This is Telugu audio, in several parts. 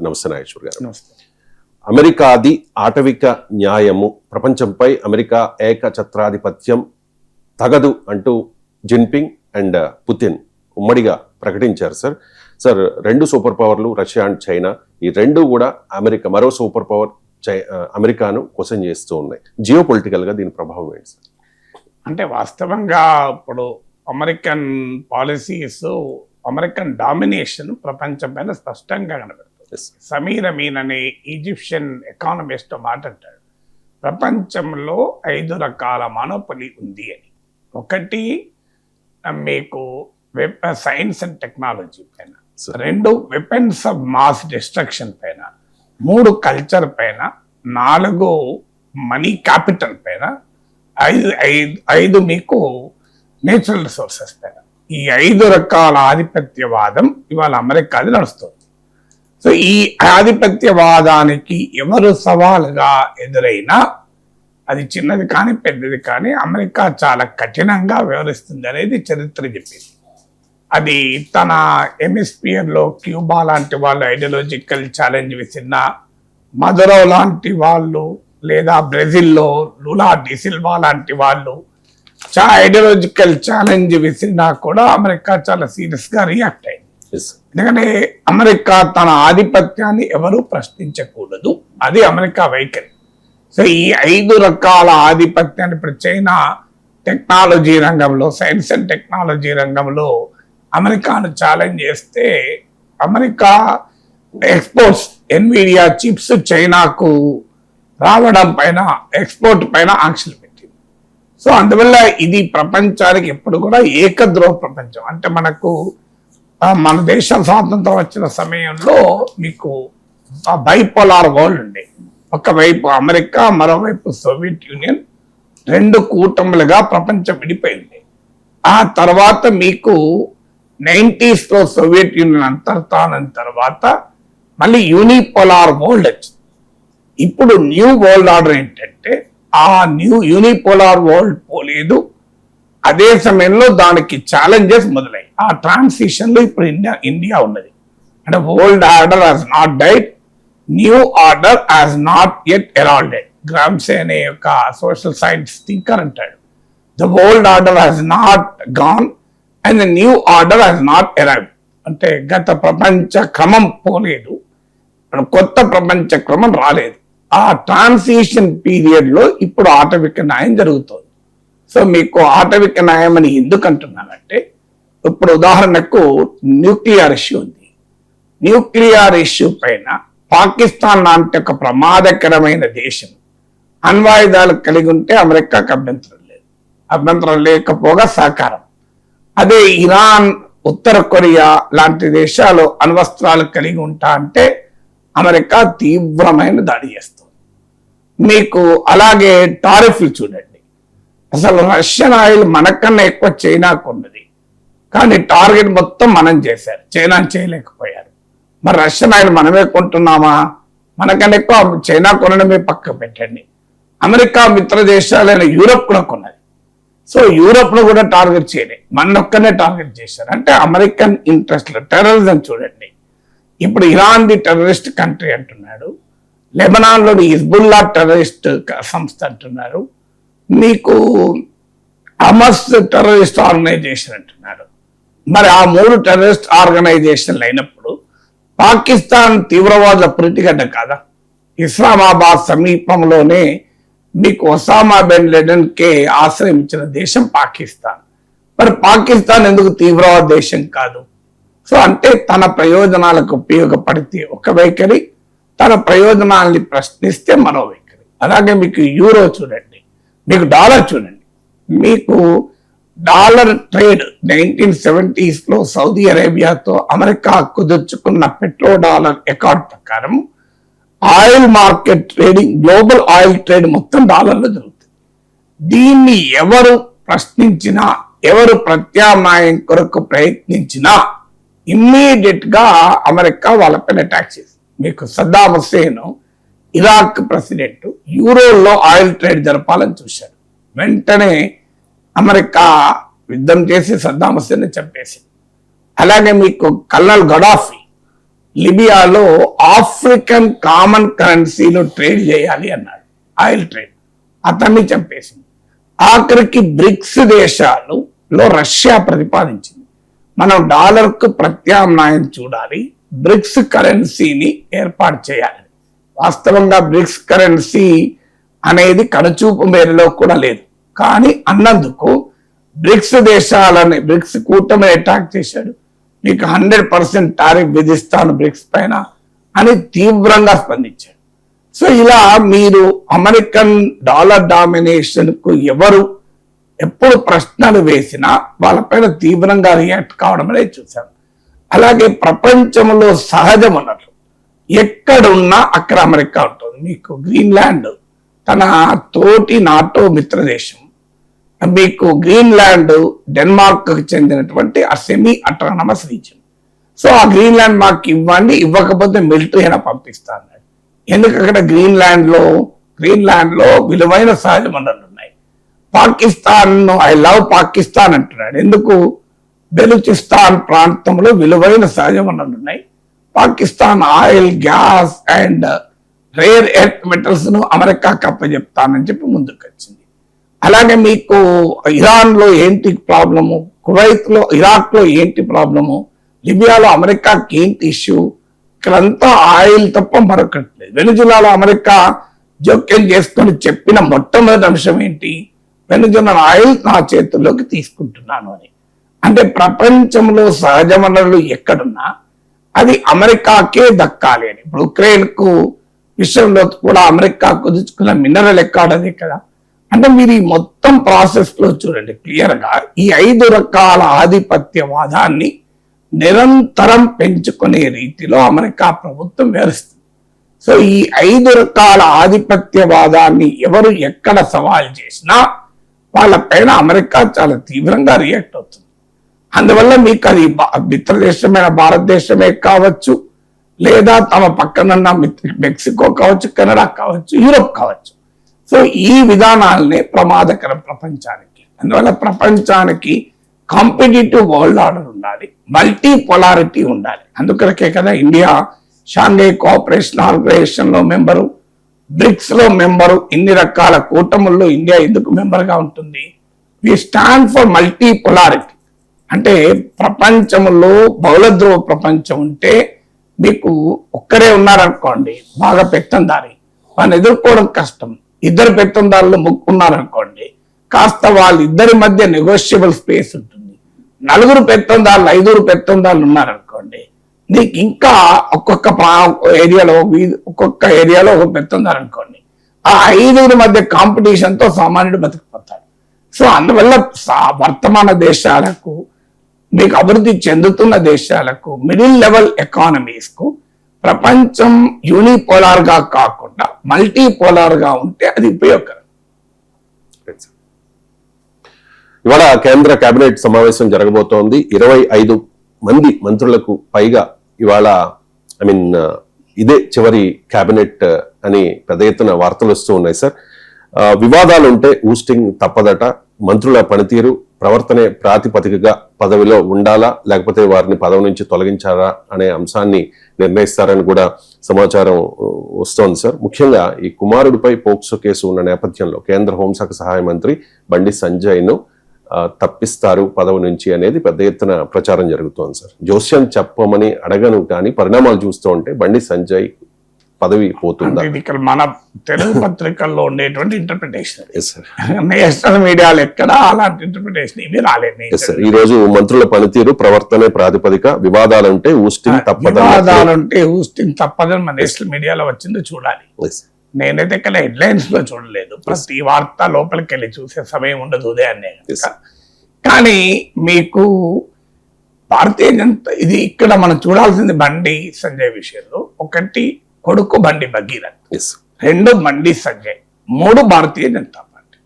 నమస్తే నాగేశ్వర్ గారు. నమస్తే. అమెరికాది ఆటవిక న్యాయము, ప్రపంచంపై అమెరికా ఏకఛత్రాధిపత్యం తగదు అంటూ జిన్పింగ్ అండ్ పుతిన్ ఉమ్మడిగా ప్రకటించారు సార్. రెండు సూపర్ పవర్లు రష్యా అండ్ చైనా, ఈ రెండు కూడా మరో సూపర్ పవర్ అమెరికాను క్వశ్చన్ చేస్తూ ఉన్నాయి. జియో పొలిటికల్ గా దీని ప్రభావం ఏంటి సార్? అంటే వాస్తవంగా ఇప్పుడు అమెరికన్ పాలసీస్, అమెరికన్ డామినేషన్ ప్రపంచం పైన స్పష్టంగా కనబడుతుంది. సమీర్ అమీన్ అనే ఈజిప్షియన్ ఎకానమిస్ట్ మాట అంటాడు, ప్రపంచంలో 5 రకాల మానోపలి ఉంది అని. ఒకటి మీకు సైన్స్ అండ్ టెక్నాలజీ పైన, 2 వెపన్స్ ఆఫ్ మాస్ డిస్ట్రక్షన్ పైన, 3 కల్చర్ పైన, 4 మనీ క్యాపిటల్ పైన, 5 మీకు నేచురల్ రిసోర్సెస్ పైన. ఈ 5 రకాల ఆధిపత్యవాదం ఇవాళ అమెరికాది నడుస్తుంది. సో ఈ ఆధిపత్యవాదానికి ఎవరు సవాలుగా ఎదురైనా, అది చిన్నది కానీ పెద్దది కానీ, అమెరికా చాలా కఠినంగా వ్యవహరిస్తుంది అనేది చరిత్ర చెప్పింది. అది తన హెమిస్ఫియర్లో క్యూబా లాంటి వాళ్ళు ఐడియాలజికల్ ఛాలెంజ్ విసిరినా, మదురో లాంటి వాళ్ళు, లేదా బ్రెజిల్లో లులా డిసిల్వా లాంటి వాళ్ళు ఐడియాలజికల్ ఛాలెంజ్ విసిరినా కూడా అమెరికా చాలా సీరియస్ గా రియాక్ట్ అయింది. ఎందుకంటే అమెరికా తన ఆధిపత్యాన్ని ఎవరు ప్రశ్నించకూడదు, అది అమెరికా వైఖరి. సో ఈ 5 రకాల ఆధిపత్యాన్ని ఇప్పుడు చైనా టెక్నాలజీ రంగంలో, సైన్స్ అండ్ టెక్నాలజీ రంగంలో అమెరికాను ఛాలెంజ్ చేస్తే, అమెరికా ఎక్స్పోర్ట్స్ ఎన్విడియా చిప్స్ చైనాకు రావడం పైన, ఎక్స్పోర్ట్ పైన ఆంక్షలు పెట్టింది. సో అందువల్ల ఇది ప్రపంచానికి ఎప్పుడు కూడా ఏకద్రోహ ప్రపంచం. అంటే మన దేశం స్వాతంత్రం వచ్చిన సమయంలో మీకు బైపోలార్ వరల్డ్ ఉండే, ఒకవైపు అమెరికా, మరోవైపు సోవియట్ యూనియన్, 2 కూటములుగా ప్రపంచం విడిపోయింది. ఆ తర్వాత మీకు 90s లో సోవియట్ యూనియన్ అంతర్ధానం తర్వాత మళ్ళీ యూనిపోలార్ వరల్డ్ వచ్చింది. ఇప్పుడు న్యూ వరల్డ్ ఆర్డర్ ఏంటంటే, ఆ యూనిపోలార్ వరల్డ్ పోలేదు, అదే సమయంలో దానికి ఛాలెంజెస్ మొదలయ్యాయి. ఆ ట్రాన్సిషన్ లో ఇప్పుడు ఇండియా ఉన్నది. అంటే world order has not died, new order has not yet heralded. Gramsci అనే ఒక సోషల్ సైన్స్ థింకర్ అంటాడు, the world order has not gone and the new order has not arrived. అంటే గత ప్రపంచ క్రమం పోలేదు, కొత్త ప్రపంచ క్రమం రాలేదు. ఆ ట్రాన్సిషన్ పీరియడ్ లో ఇప్పుడు ఆటవిక న్యాయం జరుగుతుంది. సో మీకు ఆటవిక న్యాయం అని ఎందుకు అంటున్నానంటే, ఇప్పుడు ఉదాహరణకు న్యూక్లియర్ ఇష్యూ ఉంది. న్యూక్లియర్ ఇష్యూ పైన పాకిస్తాన్ లాంటి ఒక ప్రమాదకరమైన దేశం అణ్వాయుధాలు కలిగి ఉంటే అమెరికాకు అభ్యంతరం లేదు, అభ్యంతరం లేకపోగా సహకారం. అదే ఇరాన్, ఉత్తర కొరియా లాంటి దేశాలు అణ్వస్త్రాలు కలిగి ఉంటా అంటే అమెరికా తీవ్రమైన దాడి చేస్తుంది. మీకు అలాగే టారిఫ్లు చూడండి, అసలు రష్యన్ ఆయిల్ మనకన్నా ఎక్కువ చైనాకు ఉన్నది, కానీ టార్గెట్ మొత్తం మనం చేశారు, చైనా చేయలేకపోయారు. మరి రష్యన్ ఆయిల్ మనమే కొంటున్నామా? మనకన్నా ఎక్కువ చైనా కొనడమే పక్క పెట్టండి. అమెరికా మిత్ర దేశాలైన యూరప్ కూడా కొన్నది. సో యూరప్ లో కూడా టార్గెట్ చేయలేదు, మనొక్కనే టార్గెట్ చేశారు. అంటే అమెరికన్ ఇంట్రెస్ట్లు. టెర్రరిజం చూడండి, ఇప్పుడు ఇరాన్ ది టెర్రరిస్ట్ కంట్రీ అంటున్నాడు, లెబనాన్లోని హిజ్బుల్లా టెర్రరిస్ట్ సంస్థ అంటున్నారు, మీకు హమస్ టెర్రరిస్ట్ ఆర్గనైజేషన్ అంటున్నారు. మరి ఆ 3 టెర్రరిస్ట్ ఆర్గనైజేషన్లు అయినప్పుడు పాకిస్తాన్ తీవ్రవాదుల పురిటిగడ్డ కాదా? ఇస్లామాబాద్ సమీపంలోనే మీకు ఒసామా బిన్ లాడెన్ కే ఆశ్రయం ఇచ్చిన దేశం పాకిస్తాన్. మరి పాకిస్తాన్ ఎందుకు తీవ్రవాద దేశం కాదు? సో అంటే తన ప్రయోజనాలకు ఉపయోగపడితే ఒక వైఖరి, తన ప్రయోజనాల్ని ప్రశ్నిస్తే మరో వైఖరి. అలాగే మీకు యూరో చూడండి, మీకు డాలర్ చూడండి. మీకు డాలర్ ట్రేడ్ 1970s లో సౌదీ అరేబియాతో అమెరికా కుదుర్చుకున్న పెట్రో డాలర్ అకార్డ్ ప్రకారం oil market trading, global oil trade మొత్తం డాలర్లో జరుగుతుంది. దీన్ని ఎవరు ప్రశ్నించినా, ఎవరు ప్రత్యామ్నాయం కొరకు ప్రయత్నించినా ఇమ్మీడియట్ గా అమెరికా వాళ్ళపైన అటాక్ చేసింది. మీకు సద్దాం హుస్సేన్, ఇరాక్ ప్రెసిడెంట్ యూరోల్లో ఆయిల్ ట్రేడ్ జరపాలని చూశారు. వెంటనే అమెరికా యుద్ధం చేసి సద్దాం హుస్సేన్ చంపేసింది. అలాగే మీకు కల్నల్ గడాఫీ లిబియాలో ఆఫ్రికన్ కామన్ కరెన్సీలో ట్రేడ్ చేయాలి అన్నాడు, ఆయిల్ ట్రేడ్. అతన్ని చంపేసింది. ఆఖరికి బ్రిక్స్ దేశాలలో రష్యా ప్రతిపాదించింది, మనం డాలర్కు ప్రత్యామ్నాయం చూడాలి, బ్రిక్స్ కరెన్సీని ఏర్పాటు చేయాలి. వాస్తవంగా బ్రిక్స్ కరెన్సీ అనేది కనుచూపు మేరలో కూడా లేదు. కానీ అన్నందుకు బ్రిక్స్ దేశాలని, బ్రిక్స్ కూటమి అటాక్ చేశాడు, మీకు 100% టారిఫ్ విధిస్తాను బ్రిక్స్ పైన అని తీవ్రంగా స్పందించాడు. సో ఇలా మీరు అమెరికన్ డాలర్ డామినేషన్ కు ఎవరు ఎప్పుడు ప్రశ్నలు వేసినా వాళ్ళపైన తీవ్రంగా రియాక్ట్ కావడం అనేది చూసాం. అలాగే ప్రపంచంలో సహజ వనరులు ఎక్కడున్నా అక్కడ అమెరికా ఉంటుంది. మీకు గ్రీన్లాండ్ తన తోటి నాటో మిత్ర దేశం, మీకు గ్రీన్లాండ్ డెన్మార్క్ కు చెందినటువంటి ఆ సెమీ అటానమస్ రీజన్. సో ఆ గ్రీన్లాండ్ మాకు ఇవ్వండి, ఇవ్వకపోతే మిలిటరీ అయినా పంపిస్తా అన్నాడు. ఎందుకు అక్కడ గ్రీన్లాండ్ లో విలువైన సహజ వనరులు ఉన్నాయి. పాకిస్తాన్ ఐ లవ్ పాకిస్తాన్ అంటున్నాడు. ఎందుకు? బెలూచిస్తాన్ ప్రాంతంలో విలువైన సహజ వనరులు ఉన్నాయి. Pakistan oil, gas and rare earth metals ను అమెరికాకి అప్పచెప్తానని చెప్పి ముందుకు వచ్చింది. అలాగే మీకు ఇరాన్ లో ఏంటి ప్రాబ్లము, కువైత్ లో, ఇరాక్ లో ఏంటి ప్రాబ్లము, లిబియాలో అమెరికాకి ఏంటి ఇష్యూ, ఇక్కడంతా ఆయిల్ తప్ప మరొకటి లేదు. వెనుజులాలో అమెరికా జోక్యం చేసుకొని చెప్పిన మొట్టమొదటి అంశం ఏంటి? వెనుజులా ఆయిల్ నా చేతుల్లోకి తీసుకుంటున్నాను అని. అంటే ప్రపంచంలో సహజ వనరులు ఎక్కడున్నా అది అమెరికాకే దక్కాలి అని. ఇప్పుడు ఉక్రెయిన్ కు విషయంలో కూడా అమెరికా కుదుర్చుకున్న మినరల్ ఎక్కడదే కదా. అంటే మీరు ఈ మొత్తం ప్రాసెస్ లో చూడండి క్లియర్ గా ఈ 5 రకాల ఆధిపత్యవాదాన్ని నిరంతరం పెంచుకునే రీతిలో అమెరికా ప్రభుత్వం వ్యవహరిస్తుంది. సో ఈ 5 రకాల ఆధిపత్యవాదాన్ని ఎవరు ఎక్కడ సవాల్ చేసినా వాళ్ళపైన అమెరికా చాలా తీవ్రంగా రియాక్ట్ అవుతుంది. అందువల్ల మీకు అది మిత్రదేశమైన భారతదేశమే కావచ్చు, లేదా తమ పక్కనున్న మెక్సికో కావచ్చు, కెనడా కావచ్చు, యూరోప్ కావచ్చు. సో ఈ విధానాలనే ప్రమాదకరం ప్రపంచానికి. అందువల్ల ప్రపంచానికి కాంపిటేటివ్ వరల్డ్ ఆర్డర్ ఉండాలి, మల్టీ పొలారిటీ ఉండాలి. అందుకనే కదా ఇండియా షాంఘై కోఆపరేషన్ ఆర్గనైజేషన్ లో మెంబరు, బ్రిక్స్ లో మెంబరు, ఇన్ని రకాల కూటముల్లో ఇండియా ఎందుకు మెంబర్ గా ఉంటుంది? We stand for multi polarity. అంటే ప్రపంచంలో బహుళధ్రువ ప్రపంచం ఉంటే మీకు ఒక్కరే ఉన్నారనుకోండి బాగా పెత్తందారి, వాళ్ళని ఎదుర్కోవడం కష్టం. 2 పెత్తందారులు ఉన్నారనుకోండి కాస్త వాళ్ళిద్దరి మధ్య నెగోషియబుల్ స్పేస్ ఉంటుంది. 4 పెత్తందారులు, 5 పెత్తందారులు ఉన్నారనుకోండి నీకు ఇంకా ఒక్కొక్క ఏరియాలో ఒక పెత్తందారు అనుకోండి, ఆ 5 మధ్య కాంపిటీషన్ తో సామాన్యుడు బతికిపోతాడు. సో అందువల్ల వర్తమాన దేశాలకు, మీకు అభివృద్ధి చెందుతున్న దేశాలకు, మిడిల్ లెవెల్ ఎకానమీస్ కు ప్రపంచం యూనిపోలార్ గా కాకుండా మల్టీ పోలార్ గా ఉంటే అది ఉపయోగకరం. ఇవాళ కేంద్ర కేబినెట్ సమావేశం జరగబోతోంది. 25 మంది మంత్రులకు పైగా ఇవాళ ఇదే చివరి కేబినెట్ అని పెద్ద ఎత్తున వార్తలు వస్తూ ఉన్నాయి సార్. వివాదాలు ఉంటే ఊస్టింగ్ తప్పదట, మంత్రుల పనితీరు ప్రవర్తనే ప్రాతిపదికగా పదవిలో ఉండాలా లేకపోతే వారిని పదవి నుంచి తొలగించారా అనే అంశాన్ని నిర్ణయిస్తారని కూడా సమాచారం వస్తోంది సార్. ముఖ్యంగా ఈ కుమారుడిపై పోక్సో కేసు ఉన్న నేపథ్యంలో కేంద్ర హోంశాఖ సహాయ మంత్రి బండి సంజయ్ ను తప్పిస్తారు పదవి నుంచి అనేది పెద్ద ఎత్తున ప్రచారం జరుగుతోంది సార్. జోస్యం చెప్పమని అడగను కానీ పరిణామాలు చూస్తూ ఉంటే బండి సంజయ్ పదవి పోతుందా? ఇక్కడ మన తెలుగు పత్రికల్లో ఉండేటువంటి ఇంటర్ప్రిటేషన్, నేషనల్ మీడియాలో ఎక్కడ అలాంటి ఇంటర్ప్రిటేషన్ ఇవి రాలేదు. ఈ రోజు మంత్రుల పనితీరు ప్రవర్తనే ప్రాతిపదిక, వివాదాలుంటే ఊస్టింగ్ తప్పదని మన నేషనల్ మీడియాలో వచ్చింది చూడాలి. నేనైతే ఇక్కడ హెడ్లైన్స్ లో చూడలేదు, ప్రతి వార్త లోపలికి వెళ్ళి చూసే సమయం ఉండదు ఉదయాన్నే. కానీ మీకు భారతీయ జనతా ఇది ఇక్కడ మనం చూడాల్సింది బండి సంజయ్ విషయంలో, ఒకటి కొడుకు బండి భగీరథ్, 2 బండి సంజయ్, 3 భారతీయ జనతా పార్టీ.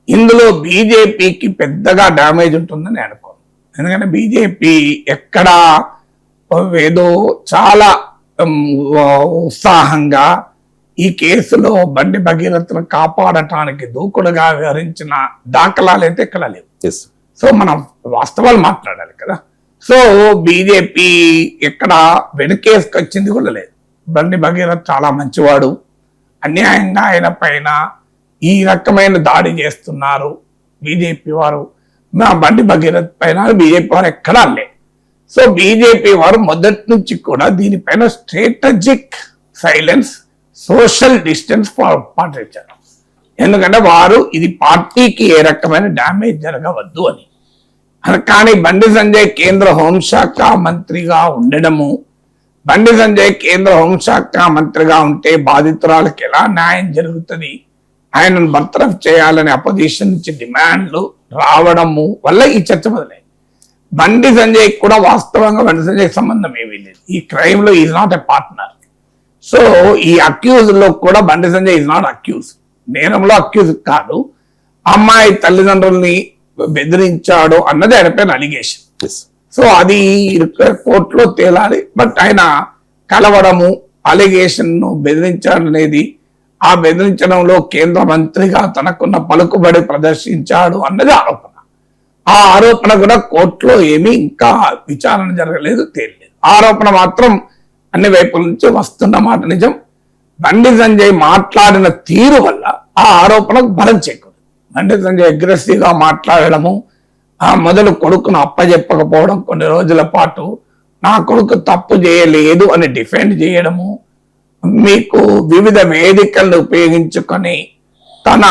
ఇందులో బీజేపీకి పెద్దగా డ్యామేజ్ ఉంటుందని అనుకోను. ఎందుకంటే బీజేపీ ఎక్కడ ఏదో చాలా ఉత్సాహంగా ఈ కేసులో బండి భగీరథను కాపాడటానికి దూకుడుగా వ్యవహరించిన దాఖలాలు అయితే ఎక్కడ లేవు. సో మనం వాస్తవాలు మాట్లాడాలి కదా. సో బీజేపీ ఎక్కడ వెనకేసుకొచ్చింది కూడా లేదు. బండి భగీరథ్ చాలా మంచివాడు, అన్యాయంగా ఆయన పైన ఈ రకమైన దాడి చేస్తున్నారు బీజేపీ వారు. మా బండి భగీరథ్ పైన బీజేపీ వారు ఎక్కడా లేదు. సో బీజేపీ వారు మొదటి నుంచి కూడా దీనిపైన స్ట్రాటజిక్ సైలెన్స్, సోషల్ డిస్టెన్స్ పాటించారు. ఎందుకంటే వారు ఇది పార్టీకి ఏ రకమైన డ్యామేజ్ జరగవద్దు అని. కానీ బండి సంజయ్ కేంద్ర హోంశాఖ మంత్రిగా ఉండడము, బండి సంజయ్ కేంద్ర హోంశాఖ మంత్రిగా ఉంటే బాధితురాలకు ఎలా న్యాయం జరుగుతుంది, ఆయనను బర్తరఫ్ చేయాలని అపోజిషన్ నుంచి డిమాండ్లు రావడము వల్ల ఈ చర్చ మొదలైంది. బండి సంజయ్ కూడా వాస్తవంగా బండి సంజయ్ సంబంధం ఏమీ లేదు, ఈ క్రైమ్ లో is not a partner. So ఈ అక్యూజ్ లో కూడా Bandi Sanjay is not accuse, నేరంలో అక్యూజ్ కాదు. అమ్మాయి తల్లిదండ్రుల్ని బెదిరించాడు అన్నది ఆయన పైన అలిగేషన్. సో అది కోర్టులో తేలాలి. బట్ ఆయన కలవడము, అలిగేషన్ ను బెదిరించాడు అనేది, ఆ బెదిరించడంలో కేంద్ర మంత్రిగా తనకున్న పలుకుబడి ప్రదర్శించాడు అన్నది ఆరోపణ. ఆ ఆరోపణ కూడా కోర్టులో ఏమీ ఇంకా విచారణ జరగలేదు, తేలలేదు. ఆరోపణ మాత్రం అన్ని వైపుల నుంచి వస్తున్న మాట నిజం. బండి సంజయ్ మాట్లాడిన తీరు వల్ల ఆ ఆరోపణకు బలం చేకూరు. బండి సంజయ్ అగ్రెసివ్ గా మాట్లాడడము, ఆ మొదలు కొడుకును అప్పజెప్పకపోవడం, కొన్ని రోజుల పాటు నా కొడుకు తప్పు చేయలేదు అని డిఫెండ్ చేయడము, మీకు వివిధ వేదికలను ఉపయోగించుకొని తన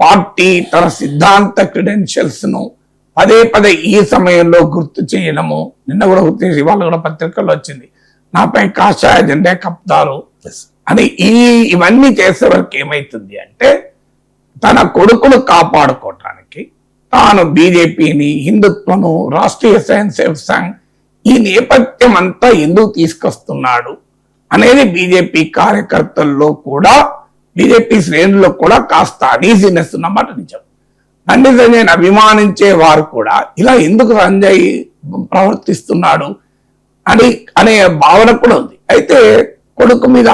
పార్టీ, తన సిద్ధాంత క్రెడెన్షియల్స్ ను పదే పదే ఈ సమయంలో గుర్తు చేయడము. నిన్న కూడా గుర్తు చేసి ఇవాళ కూడా పత్రికల్లో వచ్చింది, నాపై కాషాయ జెండా కప్తారు అని. ఇవన్నీ చేసే వరకు ఏమైతుంది అంటే, తన కొడుకును కాపాడుకోవటానికి తాను బీజేపీని, హిందుత్వను, రాష్ట్రీయ స్వయం సేవక్ సంఘ్ ఈ నేపథ్యం అంతా ఎందుకు తీసుకొస్తున్నాడు అనేది బీజేపీ కార్యకర్తల్లో కూడా, బీజేపీ శ్రేణుల్లో కూడా కాస్త అనీజీనెస్ ఉన్నమాట నిజం. బండి సంజయ్ని అభిమానించే వారు కూడా ఇలా ఎందుకు సంజయ్ ప్రవర్తిస్తున్నాడు అనే భావన కూడా ఉంది. అయితే కొడుకు మీద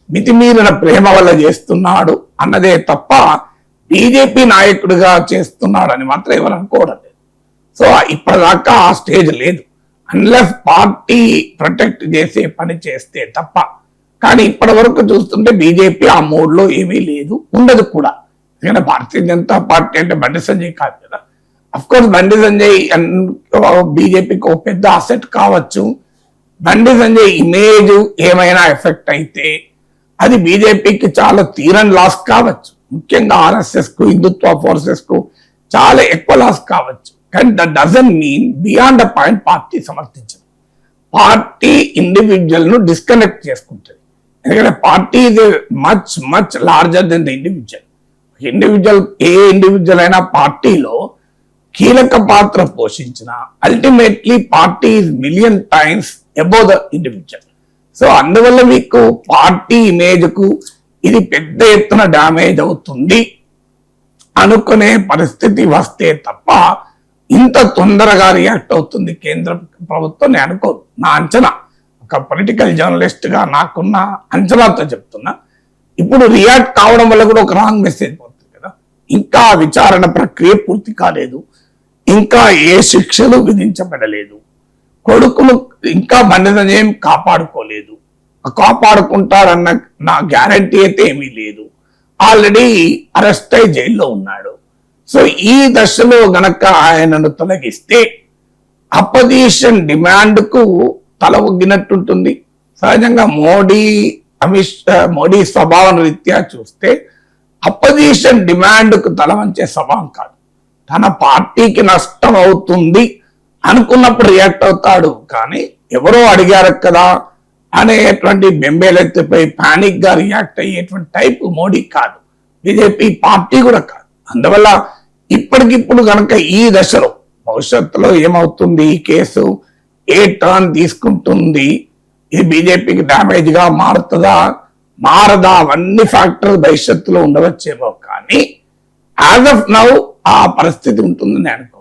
మితిమీరిన ప్రేమ వల్ల చేస్తున్నాడు అన్నదే తప్ప బీజేపీ నాయకుడిగా చేస్తున్నాడు అని మాత్రం ఎవరు అనుకోవడం లేదు. సో ఇప్పటిదాకా ఆ స్టేజ్ లేదు, అన్లెస్ పార్టీ ప్రొటెక్ట్ చేసే పని చేస్తే తప్ప. కానీ ఇప్పటి వరకు చూస్తుంటే బీజేపీ ఆ మూడ్ లో ఏమీ లేదు, ఉండదు కూడా. ఎందుకంటే భారతీయ జనతా పార్టీ అంటే బండి సంజయ్ కాదు కదా. అఫ్ కోర్స్ బండి సంజయ్ బీజేపీకి ఒక పెద్ద అసెట్ కావచ్చు. బండి సంజయ్ ఇమేజ్ ఏమైనా ఎఫెక్ట్ అయితే అది బీజేపీకి చాలా తీరని లాస్ కావచ్చు. ముఖ్యంగా ఆర్ఎస్ఎస్ కు, హిందుత్వ ఫోర్సెస్ కు చాలా ఎక్కువ లాస్ కావచ్చు. కానీ that doesn't mean beyond a point party సమర్థించదు. పార్టీ ఇండివిజువల్ ను డిస్కనెక్ట్ చేసుకుంటుంది. ఎందుకంటే పార్టీ ఇది much much larger than the individual. ఏ ఇండివిజువల్ అయినా పార్టీలో కీలక పాత్ర పోషించిన ultimately party is million times above the individual. So అందువల్ల మీకు పార్టీ ఇమేజ్ కు ఇది పెద్ద ఎత్తున డ్యామేజ్ అవుతుంది అనుకునే పరిస్థితి వస్తే తప్ప ఇంత తొందరగా రియాక్ట్ అవుతుంది కేంద్ర ప్రభుత్వం నేను అనుకోను. నా అంచనా, ఒక పొలిటికల్ జర్నలిస్ట్ గా నాకున్న అంచనాతో చెప్తున్నా. ఇప్పుడు రియాక్ట్ కావడం వల్ల కూడా ఒక రాంగ్ మెసేజ్ పోతుంది కదా. ఇంకా విచారణ ప్రక్రియ పూర్తి కాలేదు, ఇంకా ఏ శిక్షలు విధించబడలేదు, కొడుకును ఇంకా బండి సంజయ్ కాపాడుకోలేదు. కాపాడుకుంటాడన్న నా గ్యారంటీ అయితే ఏమీ లేదు. ఆల్రెడీ అరెస్ట్ అయి జైల్లో ఉన్నాడు. సో ఈ దశలో గనక ఆయనను తొలగిస్తే అపోజిషన్ డిమాండ్ కు తల ఒగ్గినట్టుంటుంది. సహజంగా మోడీ స్వభావం రీత్యా చూస్తే అపోజిషన్ డిమాండ్ కు తల వంచే స్వభావం కాదు. తన పార్టీకి నష్టం అవుతుంది అనుకున్నప్పుడు రియాక్ట్ అవుతాడు. కానీ ఎవరో అడిగారు కదా అనేటువంటి బెంబేలెత్తిపై పానిక్ గా రియాక్ట్ అయ్యేటువంటి టైప్ మోడీ కాదు, బీజేపీ పార్టీ కూడా కాదు. అందువల్ల ఇప్పటికిప్పుడు కనుక ఈ దశలో భవిష్యత్తులో ఏమవుతుంది, ఈ కేసు ఏ టర్న్ తీసుకుంటుంది, ఇది బీజేపీకి డ్యామేజ్ గా మారదా అవన్నీ ఫ్యాక్టర్స్ భవిష్యత్తులో ఉండవచ్చేమో. కానీ యాజ్ ఆఫ్ నౌ ఆ పరిస్థితి ఉంటుందని అనుకో.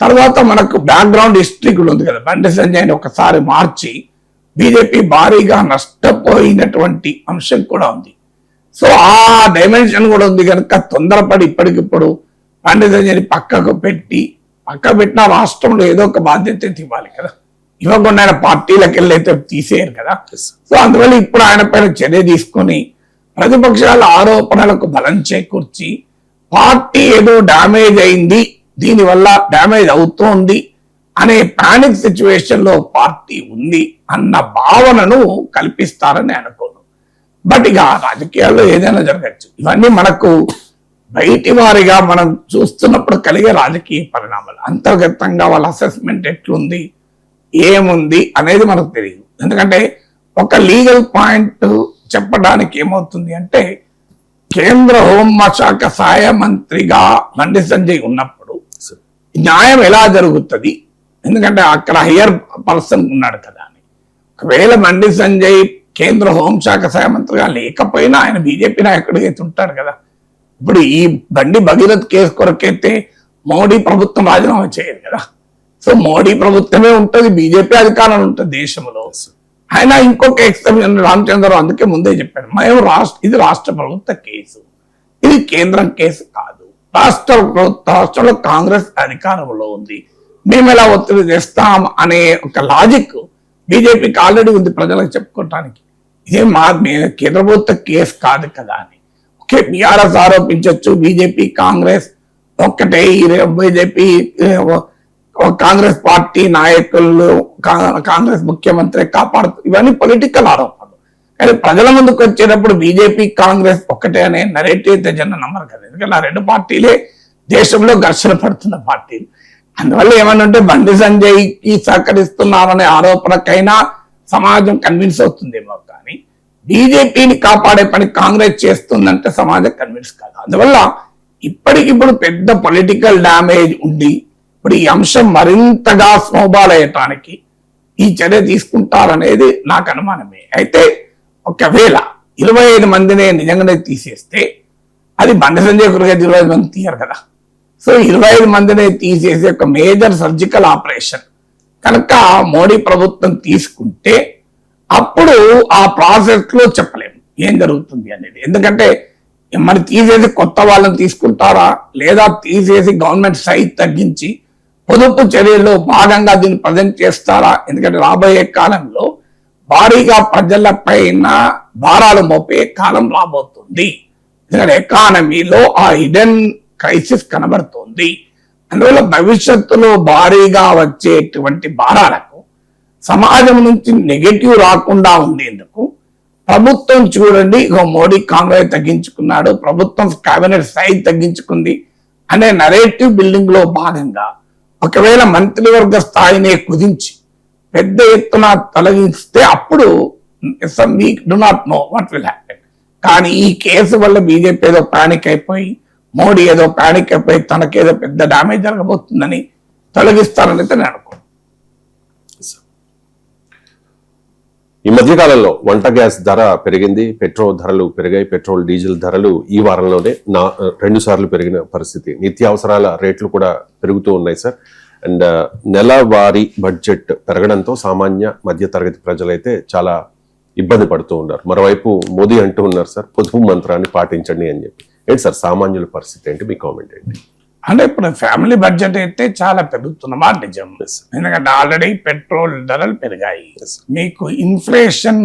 తర్వాత మనకు బ్యాక్గ్రౌండ్ హిస్టరీ కూడా ఉంది కదా. బండి సంజయ్ని ఒకసారి మార్చి బీజేపీ భారీగా నష్టపోయినటువంటి అంశం కూడా ఉంది. సో ఆ డైమెన్షన్ కూడా ఉంది కనుక తొందరపడి ఇప్పటికిప్పుడు బండి సంజయ్ని పక్కకు పెట్టి పక్క పెట్టిన రాష్ట్రంలో ఏదో ఒక బాధ్యత అయితే ఇవ్వాలి కదా, ఇవ్వకుండా ఆయన పార్టీలకు వెళ్ళి అయితే తీసేయరు కదా. సో అందువల్ల ఇప్పుడు ఆయన పైన చర్య తీసుకొని ప్రతిపక్షాల ఆరోపణలకు బలం చేకూర్చి పార్టీ ఏదో డ్యామేజ్ అయింది, దీనివల్ల డ్యామేజ్ అవుతోంది అనే పానిక్ సిచ్యువేషన్ లో పార్టీ ఉంది అన్న భావనను కల్పిస్తారని అనుకోను. బట్ ఇక రాజకీయాల్లో ఏదైనా జరగచ్చు. ఇవన్నీ మనకు బయటి వారిగా మనం చూస్తున్నప్పుడు కలిగే రాజకీయ పరిణామాలు. అంతర్గతంగా వాళ్ళ అసెస్మెంట్ ఎట్లుంది, ఏముంది అనేది మనకు తెలియదు. ఎందుకంటే ఒక లీగల్ పాయింట్ చెప్పడానికి ఏమవుతుంది అంటే, కేంద్ర హోంశాఖ సహాయ మంత్రిగా బండి సంజయ్ ఉన్నప్పుడు న్యాయం ఎలా జరుగుతుంది, ఎందుకంటే అక్కడ హయ్యర్ పర్సన్ ఉన్నాడు కదా అని. ఒకవేళ బండి సంజయ్ కేంద్ర హోంశాఖ సహాయ మంత్రిగా లేకపోయినా ఆయన బీజేపీ నాయకుడిగా అయితే ఉంటారు కదా. ఇప్పుడు ఈ బండి భగీరథ్ కేసు కొరకైతే మోడీ ప్రభుత్వం రాజీనామా చేయదు కదా. సో మోడీ ప్రభుత్వమే ఉంటుంది, బీజేపీ అధికారంలో ఉంటుంది దేశంలో. ఆయన ఇంకొక ఎక్స్టెన్షన్ రామచంద్రరావు అందుకే ముందే చెప్పాడు, మేము ఇది రాష్ట్ర ప్రభుత్వ కేసు, ఇది కేంద్రం కేసు కాదు. రాష్ట్రంలో కాంగ్రెస్ అధికారంలో ఉంది, మేము ఎలా ఒత్తిడి చేస్తాం అనే ఒక లాజిక్ బీజేపీకి ఆల్రెడీ ఉంది ప్రజలకు చెప్పుకోవటానికి. ఇదే కేంద్ర ప్రభుత్వ కేసు కాదు కదా అని. ఓకే, బీఆర్ఎస్ ఆరోపించవచ్చు, బీజేపీ కాంగ్రెస్ ఒక్కటే, బీజేపీ కాంగ్రెస్ పార్టీ నాయకులు కాంగ్రెస్ ముఖ్యమంత్రి కాపాడుతూ, ఇవన్నీ పొలిటికల్ ఆరోపణలు. కానీ ప్రజల ముందుకు వచ్చేటప్పుడు బీజేపీ కాంగ్రెస్ ఒక్కటే అనే నరేటివ్ అయితే జనం నమ్మరు కదా. ఎందుకంటే ఆ రెండు పార్టీలే దేశంలో ఘర్షణ పడుతున్న పార్టీలు. అందువల్ల ఏమనంటే బండి సంజయ్ కి సహకరిస్తున్నారనే ఆరోపణకైనా సమాజం కన్విన్స్ అవుతుందేమో, కానీ బీజేపీని కాపాడే పని కాంగ్రెస్ చేస్తుందంటే సమాజం కన్విన్స్ కాదు. అందువల్ల ఇప్పటికిప్పుడు పెద్ద పొలిటికల్ డ్యామేజ్ ఉండి ఇప్పుడు ఈ అంశం మరింతగా స్నోబాల్ అయ్యటానికి ఈ చర్య తీసుకుంటారనేది నాకు అనుమానమే. అయితే ఒకవేళ 25 మందిని నిజంగానే తీసేస్తే అది బండి సంజయ్ కొరగా 25 మంది తీయరు కదా. సో 25 మందిని తీసేసి ఒక మేజర్ సర్జికల్ ఆపరేషన్ కనుక మోడీ ప్రభుత్వం తీసుకుంటే అప్పుడు ఆ ప్రాసెస్ లో చెప్పలేము ఏం జరుగుతుంది అనేది. ఎందుకంటే మరి తీసేసి కొత్త వాళ్ళని తీసుకుంటారా, లేదా తీసేసి గవర్నమెంట్ సైజ్ తగ్గించి పొదుపు చర్యల్లో భాగంగా దీన్ని ప్రజెంట్ చేస్తారా. ఎందుకంటే రాబోయే కాలంలో భారీగా ప్రజల పైన భారాలు మోపే కాలం రాబోతుంది. ఎందుకంటే ఎకానమీలో ఆ హిడెన్ క్రైసిస్ కనబడుతుంది. అందువల్ల భవిష్యత్తులో భారీగా వచ్చేటువంటి భారాలకు సమాజం నుంచి నెగటివ్ రాకుండా ఉండేందుకు ప్రభుత్వం చూడండి, మోడీ కాంగ్రెస్ తగ్గించుకున్నాడు, ప్రభుత్వం కేబినెట్ సైజ్ తగ్గించుకుంది అనే నరేటివ్ బిల్డింగ్ లో భాగంగా ఒకవేళ మంత్రివర్గ స్థాయినే కుదించి పెద్ద ఎత్తున తొలగిస్తే అప్పుడు we do not know what will happen. కానీ ఈ కేసు వల్ల బీజేపీ ఏదో పానిక్ అయిపోయి, మోడీ ఏదో పానిక్ అయిపోయి తనకేదో పెద్ద డ్యామేజ్ జరగబోతుందని తొలగిస్తారని అయితే నేను అనుకో. ఈ మధ్యకాలంలో వంట గ్యాస్ ధర పెరిగింది, పెట్రోల్ ధరలు పెరిగాయి. పెట్రోల్ డీజిల్ ధరలు ఈ వారంలోనే 2 సార్లు పెరిగిన పరిస్థితి. నిత్యావసరాల రేట్లు కూడా పెరుగుతూ ఉన్నాయి సార్. అండ్ నెలవారీ బడ్జెట్ పెరగడంతో సామాన్య మధ్య తరగతి ప్రజలైతే చాలా ఇబ్బంది పడుతూ ఉన్నారు. మరోవైపు మోదీ అంటూ ఉన్నారు సార్, పొదుపు మంత్రాన్ని పాటించండి అని చెప్పి. ఏంటి సార్ సామాన్యుల పరిస్థితి ఏంటి, మీ కామెంట్ ఏంటి? అంటే ఇప్పుడు ఫ్యామిలీ బడ్జెట్ అయితే చాలా పెరుగుతున్నమా నిజం. ఎందుకంటే ఆల్రెడీ పెట్రోల్ ధరలు పెరిగాయి. మీకు ఇన్ఫ్లేషన్,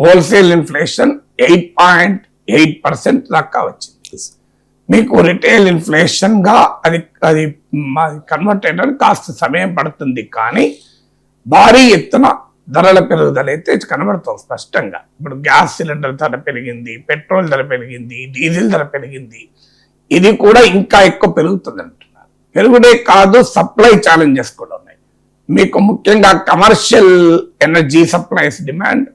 హోల్సేల్ ఇన్ఫ్లేషన్ 8.8% దాకా వచ్చింది. మీకు రిటైల్ ఇన్ఫ్లేషన్ గా అది కన్వర్ట్ అయ్యడానికి కాస్త సమయం పడుతుంది, కానీ భారీ ఎత్తున ధరల పెరుగుదల అయితే కనబడుతుంది స్పష్టంగా. ఇప్పుడు గ్యాస్ సిలిండర్ ధర పెరిగింది, పెట్రోల్ ధర పెరిగింది, డీజిల్ ధర పెరిగింది. ఇది కూడా ఇంకా ఎక్కువ పెరుగుతుంది అంటున్నారు. పెరుగుడే కాదు, సప్లై ఛాలెంజెస్ కూడా ఉన్నాయి. మీకు ముఖ్యంగా commercial energy supplies demand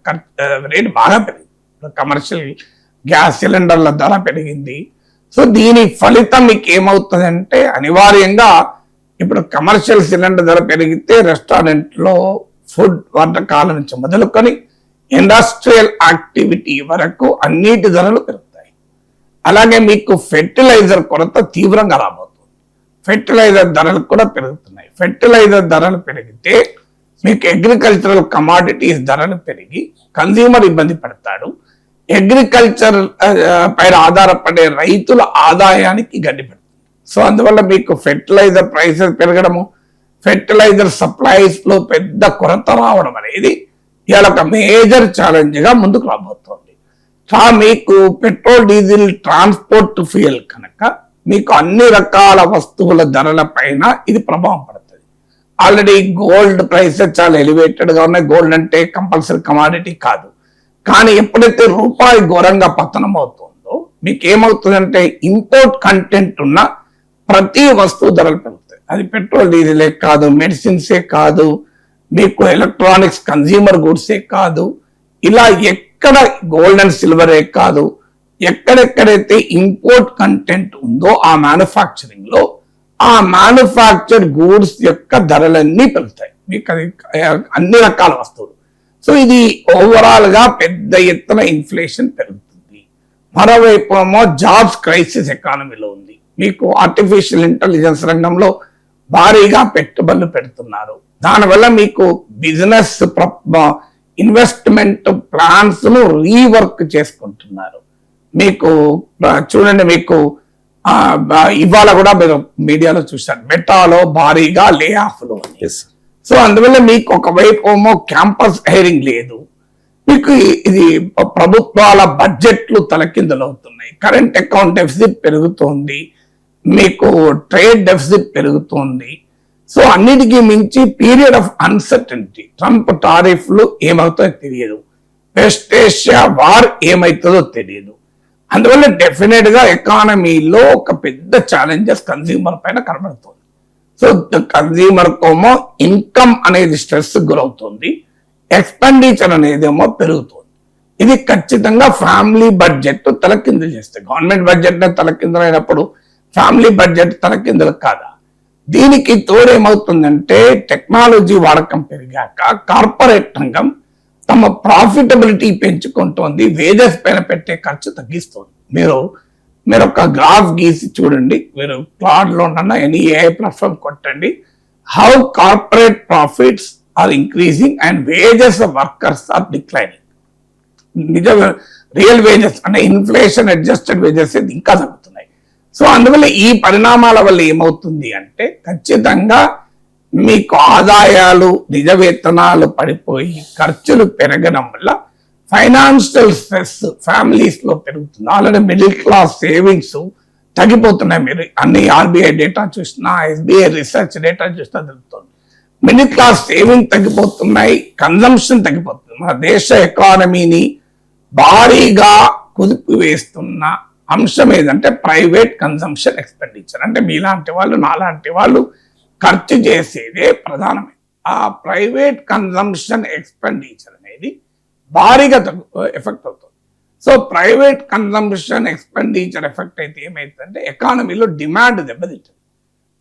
rate బాగా పెరిగింది. కమర్షియల్ గ్యాస్ సిలిండర్ల ధర పెరిగింది. సో దీని ఫలితం మీకు ఏమవుతుందంటే అనివార్యంగా ఇప్పుడు కమర్షియల్ సిలిండర్ ధర పెరిగితే రెస్టారెంట్ లో ఫుడ్ వంటకాల నుంచి మొదలుకొని ఇండస్ట్రియల్ యాక్టివిటీ వరకు అన్నిటి ధరలు పెరుగుతాయి. అలాగే మీకు ఫెర్టిలైజర్ కొరత తీవ్రంగా రాబోతుంది. ఫెర్టిలైజర్ ధరలు కూడా పెరుగుతున్నాయి. ఫెర్టిలైజర్ ధరలు పెరిగితే మీకు అగ్రికల్చరల్ కమాడిటీస్ ధరలు పెరిగి కన్స్యూమర్ ఇబ్బంది పడతాడు. అగ్రికల్చర్ పైన ఆధారపడే రైతుల ఆదాయానికి గడ్డి పెడుతుంది. సో అందువల్ల మీకు ఫెర్టిలైజర్ ప్రైసెస్ పెరగడము, ఫెర్టిలైజర్ సప్లైస్ లో పెద్ద కొరత రావడం అనేది ఇవాళ ఒక మేజర్ ఛాలెంజ్ గా ముందుకు రాబోతోంది. మీకు పెట్రోల్ డీజిల్ ట్రాన్స్పోర్ట్ ఫ్యూయల్ కనుక మీకు అన్ని రకాల వస్తువుల ధరల పైన ఇది ప్రభావం పడుతుంది. ఆల్రెడీ గోల్డ్ ప్రైసెస్ చాలా ఎలివేటెడ్ గా ఉన్నాయి. గోల్డ్ అంటే కంపల్సరీ కమాడిటీ కాదు, కానీ ఎప్పుడైతే రూపాయి ఘోరంగా పతనం అవుతుందో మీకు ఏమవుతుందంటే ఇంపోర్ట్ కంటెంట్ ఉన్న ప్రతి వస్తువు ధరలు పెరుగుతాయి. అది పెట్రోల్ డీజిలే కాదు, మెడిసిన్సే కాదు, మీకు ఎలక్ట్రానిక్స్ కన్జ్యూమర్ గుడ్సే కాదు, ఇలా ఎక్కడ గోల్డ్ అండ్ సిల్వరే కాదు, ఎక్కడెక్కడైతే ఇంపోర్ట్ కంటెంట్ ఉందో ఆ మ్యానుఫ్యాక్చరింగ్ లో ఆ మ్యానుఫ్యాక్చర్ గూడ్స్ యొక్క ధరలన్నీ పెరుగుతాయి. మీకు అది అన్ని రకాల వస్తువులు. సో ఇది ఓవరాల్ గా పెద్ద ఎత్తున ఇన్ఫ్లేషన్ పెరుగుతుంది. మరోవైపు ఏమో జాబ్స్ క్రైసిస్ ఎకానమీలో ఉంది. మీకు ఆర్టిఫిషియల్ ఇంటెలిజెన్స్ రంగంలో భారీగా పెట్టుబడులు పెడుతున్నారు. దానివల్ల మీకు బిజినెస్ ఇన్వెస్ట్మెంట్ ప్లాన్స్ ను రీవర్క్ చేసుకుంటున్నారు. మీకు చూడండి, మీకు ఇవాళ కూడా మీరు మీడియాలో చూశారు, మెటాలో భారీగా లే ఆఫ్లు. సో అందువల్ల మీకు ఒకవైపు ఏమో క్యాంపస్ హైరింగ్ లేదు, మీకు ఇది ప్రభుత్వాల బడ్జెట్లు తలకిందులవుతున్నాయి, కరెంట్ అకౌంట్ డెఫిసిట్ పెరుగుతోంది, మీకు ట్రేడ్ డెఫిసిట్ పెరుగుతోంది. సో అన్నిటికీ మించి పీరియడ్ ఆఫ్ అన్సర్టనిటీ. ట్రంప్ టారిఫ్లు ఏమవుతాయో తెలియదు, వెస్ట్ ఏషియా వార్ ఏమవుతుందో తెలియదు. అందువల్ల డెఫినెట్ గా ఎకానమీలో ఒక పెద్ద ఛాలెంజెస్ కన్స్యూమర్ పైన కనబడుతుంది. సో కన్స్యూమర్ కోమో ఇన్కమ్ అనేది స్ట్రెస్ గురవుతుంది, ఎక్స్పెండిచర్ అనేదేమో పెరుగుతుంది. ఇది ఖచ్చితంగా ఫ్యామిలీ బడ్జెట్ తలకిందులు చేస్తాయి. గవర్నమెంట్ బడ్జెట్ తలకిందులైనప్పుడు ఫ్యామిలీ బడ్జెట్ తలకిందులు కాదా? దీనికి తోడేమవుతుందంటే టెక్నాలజీ వాడకం పెరిగాక కార్పొరేట్ రంగం తమ ప్రాఫిటబిలిటీ పెంచుకుంటోంది, వేజెస్ పైన పెట్టే ఖర్చు తగ్గిస్తుంది. మీరు ఒక గ్రాఫ్ గీసి చూడండి, మీరు క్లాడ్ లో ఎనీ ఏఐ ప్లాట్ఫామ్ కొట్టండి, how corporate profits are increasing and wages of workers are declining. నిజం రియల్ వేజెస్ అంటే ఇన్ఫ్లేషన్ అడ్జస్టెడ్ వేజెస్ ఇంకా తగ్గుతున్నాయి. సో అందువల్ల ఈ పరిణామాల వల్ల ఏమవుతుంది అంటే ఖచ్చితంగా మీకు ఆదాయాలు నిజ వేతనాలు పడిపోయి ఖర్చులు పెరగడం వల్ల ఫైనాన్షియల్ స్ట్రెస్ ఫ్యామిలీస్ లో పెరుగుతుంది. ఆల్రెడీ మిడిల్ క్లాస్ సేవింగ్స్ తగ్గిపోతున్నాయి. మీరు అన్ని ఆర్బీఐ డేటా చూసినా, ఎస్బీఐ రీసెర్చ్ డేటా చూసినా తెలుస్తుంది. మిడిల్ క్లాస్ సేవింగ్ తగ్గిపోతున్నాయి, కన్జంప్షన్ తగ్గిపోతుంది. మన దేశ ఎకానమీని భారీగా కుదిపి వేస్తున్న అంశం ఏదంటే ప్రైవేట్ కన్జంప్షన్ ఎక్స్పెండిచర్. అంటే మీలాంటి వాళ్ళు నాలాంటి వాళ్ళు ఖర్చు చేసేదే ప్రధానమే. ఆ ప్రైవేట్ కన్జంప్షన్ ఎక్స్పెండిచర్ అనేది భారీగా ఎఫెక్ట్ అవుతుంది. So private consumption expenditure effect అయితే ఏమైతుందంటే ఎకానమీలో డిమాండ్ దెబ్బతింటుంది.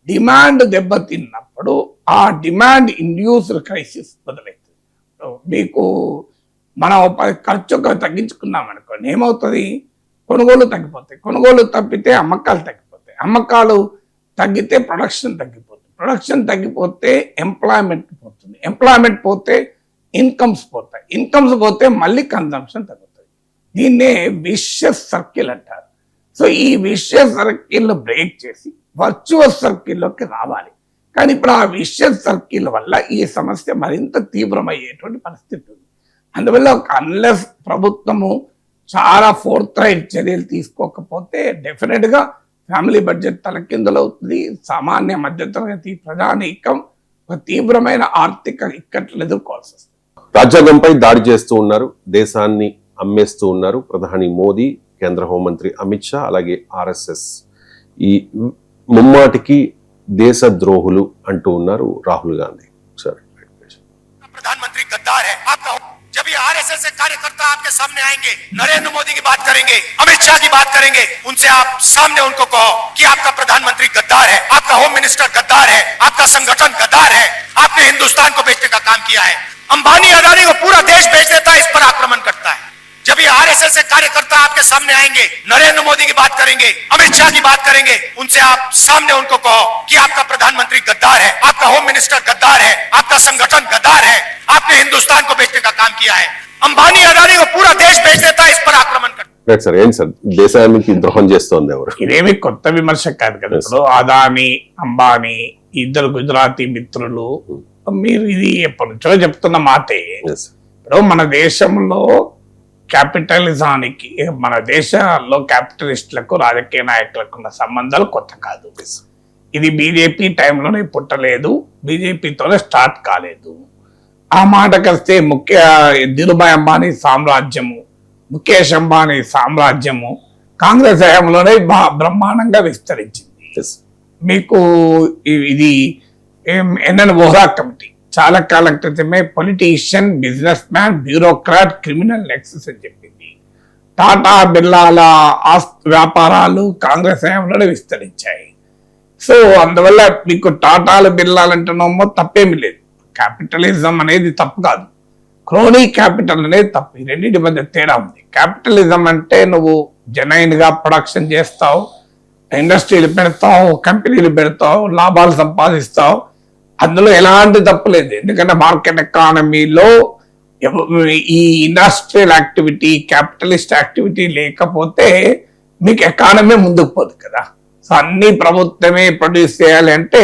డిమాండ్ దెబ్బతిన్నప్పుడు ఆ డిమాండ్ ఇండ్యూస్డ్ క్రైసిస్ మొదలవుతుంది. మీకు మనం ఖర్చు తగ్గించుకున్నాం అనుకోండి, ఏమవుతుంది? కొనుగోలు తగ్గిపోతాయి, కొనుగోలు తప్పితే అమ్మకాలు తగ్గిపోతాయి, అమ్మకాలు తగ్గితే ప్రొడక్షన్ తగ్గిపోతుంది, ప్రొడక్షన్ తగ్గిపోతే ఎంప్లాయ్మెంట్ పోతుంది, ఎంప్లాయ్మెంట్ పోతే ఇన్కమ్స్ పోతాయి, ఇన్కమ్స్ పోతే మళ్ళీ కన్జంప్షన్ తగ్గుతుంది. దీన్నే విషియస్ సర్కిల్ అంటారు. సో ఈ విషియస్ సర్కిల్ బ్రేక్ చేసి వర్చువస్ సర్కిల్లోకి రావాలి. కానీ ఇప్పుడు ఆ విషియస్ సర్కిల్ వల్ల ఈ సమస్య మరింత తీవ్రమయ్యేటువంటి పరిస్థితి ఉంది. అందువల్ల అన్లెస్ ప్రభుత్వము చాలా ఫోర్త్ రైట్ చర్యలు తీసుకోకపోతే డెఫినెట్ గా ఫ్యామిలీ బడ్జెట్ తలకిందులవుతుంది. సామాన్య మధ్యతరగతి ప్రజానీకం ఒక తీవ్రమైన ఆర్థిక ఇక్కట్లు ఎదుర్కోవాల్సి వస్తుంది. రాజ్యాంగంపై దాడి చేస్తూ ఉన్నారు, దేశాన్ని అమ్మేస్తూ ఉన్నారు ప్రధాని మోదీ, కేంద్ర హోంమంత్రి అమిత్ షా, అలాగే ఆర్ఎస్ఎస్. ఈ ముమ్మాటికి దేశ ద్రోహులు అంటూ ఉన్నారు రాహుల్ గాంధీ. సరే, प्रधानमंत्री गद्दार है आपका। जब ये आरएसएस से कार्यकर्ता आपके सामने आएंगे, नरेंद्र मोदी की बात करेंगे, अमित शाह की बात करेंगे, उनसे आप सामने उनको कहो कि आपका प्रधानमंत्री गद्दार है, आपका होम मिनिस्टर गद्दार है, आपका संगठन गद्दार है, आपने हिंदुस्तान को बेचने का काम किया है। अंबानी अदानी को पूरा देश बेच देता है, इस पर आक्रमण करता है। जब ये आरएसएस से कार्यकर्ता आपके सामने आएंगे, नरेंद्र मोदी की बात करेंगे, अमित शाह की बात करेंगे, उनसे आप सामने उनको कहो कि आपका प्रधानमंत्री गद्दार है, आपका होम मिनिस्टर गद्दार है, आपका संगठन गद्दार है, आपने हिंदुस्तान को बेचने का काम किया है। अंबानी अदानी को पूरा देश बेच देता है, इस पर आक्रमण करता है। Right sir. ఏంటి సార్ దేశానికి ద్రోహం చేస్తోంది ఎవరు? ఇదేమి కొత్త విమర్శ కాదు కదా. ఇప్పుడు అదానీ, అంబానీ, ఇద్దరు గుజరాతీ మిత్రులు, మీరు ఇది ఎప్పటి నుంచో చెప్తున్న మాటే. Yes. ఇప్పుడు మన దేశంలో క్యాపిటలిజానికి, మన దేశంలో క్యాపిటలిస్టులకు రాజకీయ నాయకులకు ఉన్న సంబంధాలు కొత్త కాదు. ఇది బీజేపీ టైంలోనే పుట్టలేదు, బీజేపీతోనే స్టార్ట్ కాలేదు. ఆ మాటకు వస్తే ధీరుభాయ్ అంబానీ సామ్రాజ్యము, ముఖేష్ అంబానీ సామ్రాజ్యము కాంగ్రెస్ హయాంలోనే బ్రహ్మాండంగా విస్తరించింది. Yes. మీకు ఇది ఎన్ఎన్ వోహ్రా కమిటీ చాలా కాలం క్రితమే politician, business man, bureaucrat, criminal Nexus అని చెప్పింది. టాటా బిర్లాల వ్యాపారాలు కాంగ్రెస్ హయాంలోనే విస్తరించాయి. సో అందువల్ల మీకు టాటాలు బిర్లాలంటున్నామో తప్పేమి లేదు. క్యాపిటలిజం అనేది తప్పు కాదు, క్రోనీ క్యాపిటల్ అనేది తప్పు. ఈ రెండింటి మధ్య తేడా ఉంది. క్యాపిటలిజం అంటే నువ్వు జెన్యూన్ గా ప్రొడక్షన్ చేస్తావు, ఇండస్ట్రీలు పెడతావు, కంపెనీలు పెడతావు, లాభాలు సంపాదిస్తావు, అందులో ఎలాంటి తప్పు లేదు. ఎందుకంటే మార్కెట్ ఎకానమీలో ఈ ఇండస్ట్రియల్ యాక్టివిటీ, క్యాపిటలిస్ట్ యాక్టివిటీ లేకపోతే మీకు ఎకానమీ ముందుకు పోదు కదా. సో అన్ని ప్రభుత్వమే ప్రొడ్యూస్ చేయాలి అంటే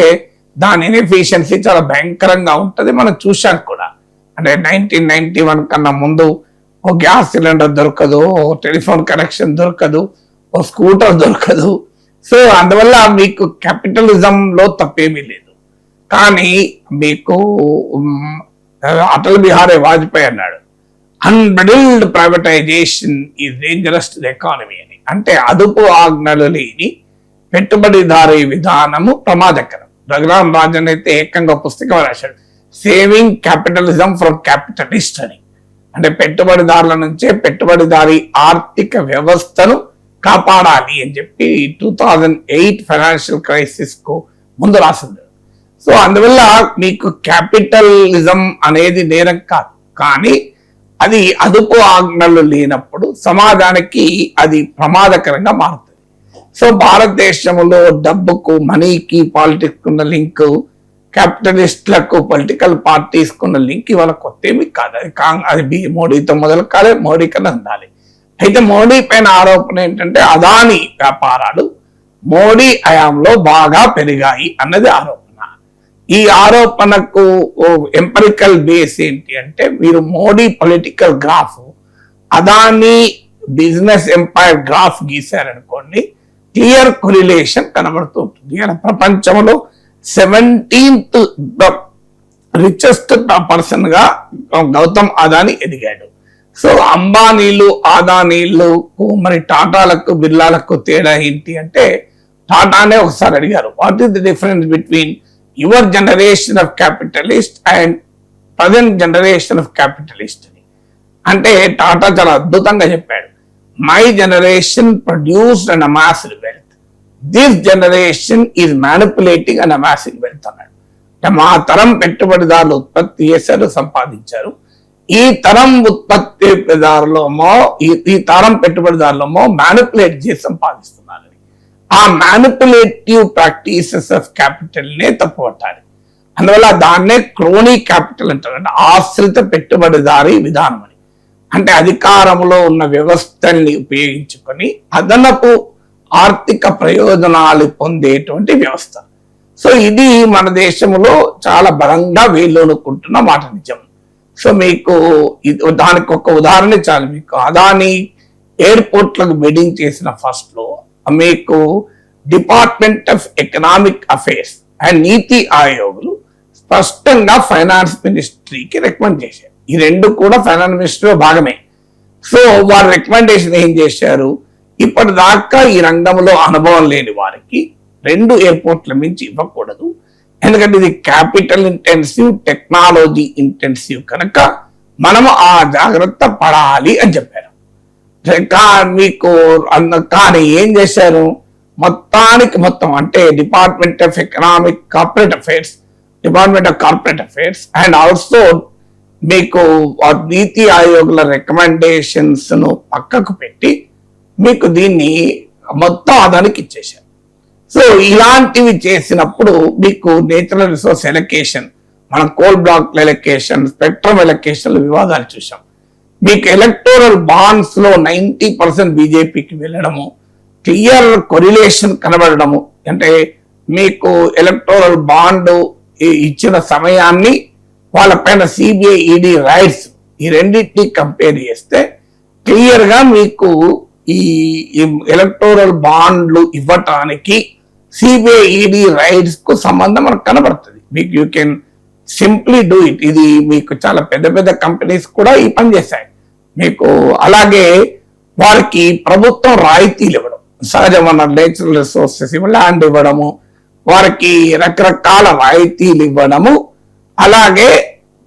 దాని ఇన్ఎఫిషియన్సీ చాలా భయంకరంగా ఉంటుంది. మనం చూశాం కూడా. అంటే 1991 కన్నా ముందు ఓ గ్యాస్ సిలిండర్ దొరకదు, ఓ టెలిఫోన్ కనెక్షన్ దొరకదు, ఓ స్కూటర్ దొరకదు. సో అందువల్ల మీకు క్యాపిటలిజంలో తప్పేమీ లేదు. కానీ మీకు అటల్ బిహారీ వాజ్పేయి అన్నాడు, unbridled privatisation is dangerous to the economy అని. అంటే అదుపు ఆజ్ఞలు లేని పెట్టుబడిదారీ విధానము ప్రమాదకరం. రఘురామ్ రాజన్ అయితే ఏకంగా పుస్తకం రాశాడు, సేవింగ్ క్యాపిటలిజం ఫ్రమ్ క్యాపిటలిస్ట్ అని. అంటే పెట్టుబడిదారుల నుంచే పెట్టుబడిదారీ ఆర్థిక వ్యవస్థను కాపాడాలి అని చెప్పి 2008 ఫైనాన్షియల్ క్రైసిస్ కు ముందు రాసింది. సో అందువల్ల మీకు క్యాపిటలిజం అనేది నేరం కాదు, కానీ అది అదుపు ఆజ్ఞలు లేనప్పుడు సమాజానికి అది ప్రమాదకరంగా మారుతుంది. సో భారతదేశంలో డబ్బుకు, మనీకి, పాలిటిక్స్ ఉన్న లింక్, క్యాపిటలిస్టులకు, పొలిటికల్ పార్టీస్ ఉన్న లింక్ ఇవాళ కొత్త ఏమి కాదు. అది మోడీతో మొదలు కాలే, మోడీ కన్నా ఉండాలి. అయితే మోడీ పైన ఆరోపణ ఏంటంటే అదానీ వ్యాపారాలు మోడీ హయాంలో బాగా పెరిగాయి అన్నది ఆరోపణ. ఈ ఆరోపణకు ఎంపరికల్ బేస్ ఏంటి అంటే మీరు Modi political graph, Adani business empire graph గీశారనుకోండి, క్లియర్ కొరిలేషన్ కనబడుతూ ఉంటుంది. ఇలా ప్రపంచంలో 17th రిచెస్ట్ పర్సన్ గా గౌతమ్ అదానీ ఎదిగాడు. సో అంబానీలు, అదానీలు మరి టాటాలకు, బిర్లాలకు తేడా ఏంటి అంటే, టాటానే ఒకసారి అడిగారు, what is the difference between your generation of capitalist and present generation of capitalist అని. అంటే టాటా చాలా అద్భుతంగా చెప్పాడు, my generation produced and amassed wealth, this generation is manipulating and amassing wealth అన్నాడు. అంటే మా తరం పెట్టుబడిదారులు ఉత్పత్తి చేశారు, సంపాదించారు, ఈ తరం ఈ తరం పెట్టుబడిదారులమో మ్యానిపులేట్ చేసి సంపాదిస్తున్నారు. ఆ మ్యానిపులేటివ్ ప్రాక్టీసెస్ ఆఫ్ క్యాపిటల్ నే తప్పుపట్టాలి. అందువల్ల దాన్నే క్రోనీ క్యాపిటల్ అంటారు, అంటే ఆశ్రిత పెట్టుబడిదారీ విధానం అని. అంటే అధికారంలో ఉన్న వ్యవస్థల్ని ఉపయోగించుకొని అదనపు ఆర్థిక ప్రయోజనాలు పొందేటువంటి వ్యవస్థ. సో ఇది మన దేశంలో చాలా బలంగా వేళ్ళూనుకుంటున్న మాట నిజం. సో మీకు దానికి ఒక ఉదాహరణ చాలు. మీకు అదానీ ఎయిర్పోర్ట్లకు బిడ్డింగ్ చేసిన ఫస్ట్ లో మీకు department of economic affairs and నీతి ఆయోగ్లు స్పష్టంగా ఫైనాన్స్ మినిస్ట్రీకి రికమెండ్ చేశారు. ఈ రెండు కూడా ఫైనాన్స్ మినిస్ట్రీలో భాగమే. సో వారు రికమెండేషన్ ఏం చేశారు, ఇప్పటిదాకా ఈ రంగంలో అనుభవం లేని వారికి 2 ఎయిర్పోర్ట్ల మించి ఇవ్వకూడదు, ఎందుకంటే ఇది క్యాపిటల్ ఇంటెన్సివ్, టెక్నాలజీ ఇంటెన్సివ్ కనుక మనము ఆ జాగ్రత్త పడాలి అని చెప్పారు. మీకు కానీ ఏం చేశారు, మొత్తం అంటే department of economic corporate affairs, department of corporate affairs and also మీకు నీతి ఆయోగ్ల రికమెండేషన్స్ ను పక్కకు పెట్టి మీకు దీన్ని మొత్తం అదానికి ఇచ్చేశారు. సో ఇలాంటివి చేసినప్పుడు మీకు నేచురల్ రిసోర్స్ ఎలకేషన్, మనం coal block allocation, spectrum allocation వివాదాలు చూసాం. మీకు ఎలక్టోరల్ బాండ్స్ లో 90% బీజేపీకి వెళ్ళడము, క్లియర్ కొరిలేషన్ కనబడము. అంటే మీకు ఎలక్టోరల్ బాండ్ ఇచ్చిన సమయాన్ని వాళ్ళపైన సిబిఐ ఈడీ రైట్స్ ఈ రెండింటిని కంపేర్ చేస్తే క్లియర్ గా మీకు ఈ ఎలక్టోరల్ బాండ్లు ఇవ్వటానికి సిబిఐ ఈడీ రైట్స్ కు సంబంధం మనకు కనబడుతుంది. మీకు you can simply do it. ఇది మీకు చాలా పెద్ద పెద్ద కంపెనీస్ కూడా ఈ పని చేశాయి. మీకు అలాగే వారికి ప్రభుత్వం రాయితీలు ఇవ్వడం, సహజ వనరులు నేచురల్ రిసోర్సెస్ ల్యాండ్ ఇవ్వడము, వారికి రకరకాల రాయితీలు ఇవ్వడము, అలాగే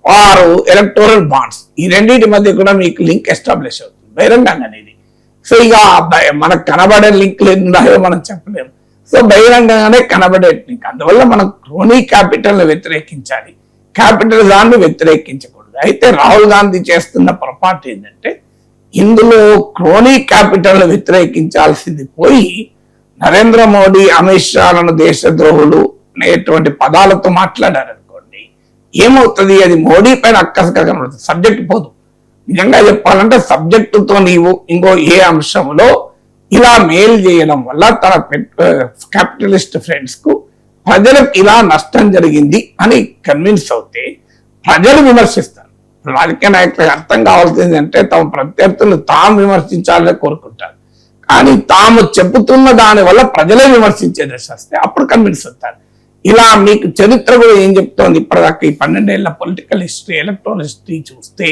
వారు ఎలక్టోరల్ బాండ్స్ ఈ రెండింటి మధ్య కూడా మీకు లింక్ ఎస్టాబ్లిష్ అవుతుంది బహిరంగంగా అనేది. సో ఇక మనకు కనబడే లింక్లు ఉన్నాయో మనం చెప్పలేము. సో బహిరంగంగానే కనబడే లింక్. అందువల్ల మనం క్రోనీ క్యాపిటల్ ని వ్యతిరేకించాలి, క్యాపిటలిజాన్ని వ్యతిరేకించకూడదు. అయితే రాహుల్ గాంధీ చేస్తున్న పొరపాటు ఏంటంటే ఇందులో క్రోనీ క్యాపిటల్ ని వ్యతిరేకించాల్సింది పోయి నరేంద్ర మోడీ అమిత్ షాలను దేశద్రోహులు అనేటువంటి పదాలతో మాట్లాడారు అనుకోండి, ఏమవుతుంది? అది మోడీ పైన అక్కసగా కనబడుతుంది, సబ్జెక్ట్ పోదు. నిజంగా చెప్పాలంటే సబ్జెక్టుతో నీవు ఇంకో ఏ అంశంలో ఇలా మెయిల్ చేయడం వల్ల తన క్యాపిటలిస్ట్ ఫ్రెండ్స్ కు ప్రజలకు ఇలా నష్టం జరిగింది అని కన్విన్స్ అవుతే ప్రజలు విమర్శిస్తారు. రాజకీయ నాయకులకు అర్థం కావాల్సింది అంటే తమ ప్రత్యర్థులను తాము విమర్శించాలని కోరుకుంటారు. కానీ తాము చెబుతున్న దాని వల్ల ప్రజలే విమర్శించే దశ వస్తే అప్పుడు కన్విన్స్ అవుతారు. ఇలా మీకు చరిత్ర కూడా ఏం చెప్తోంది ఇప్పటిదాకా ఈ 12 ఏళ్ల పొలిటికల్ హిస్టరీ, ఎలక్ట్రల్ హిస్టరీ చూస్తే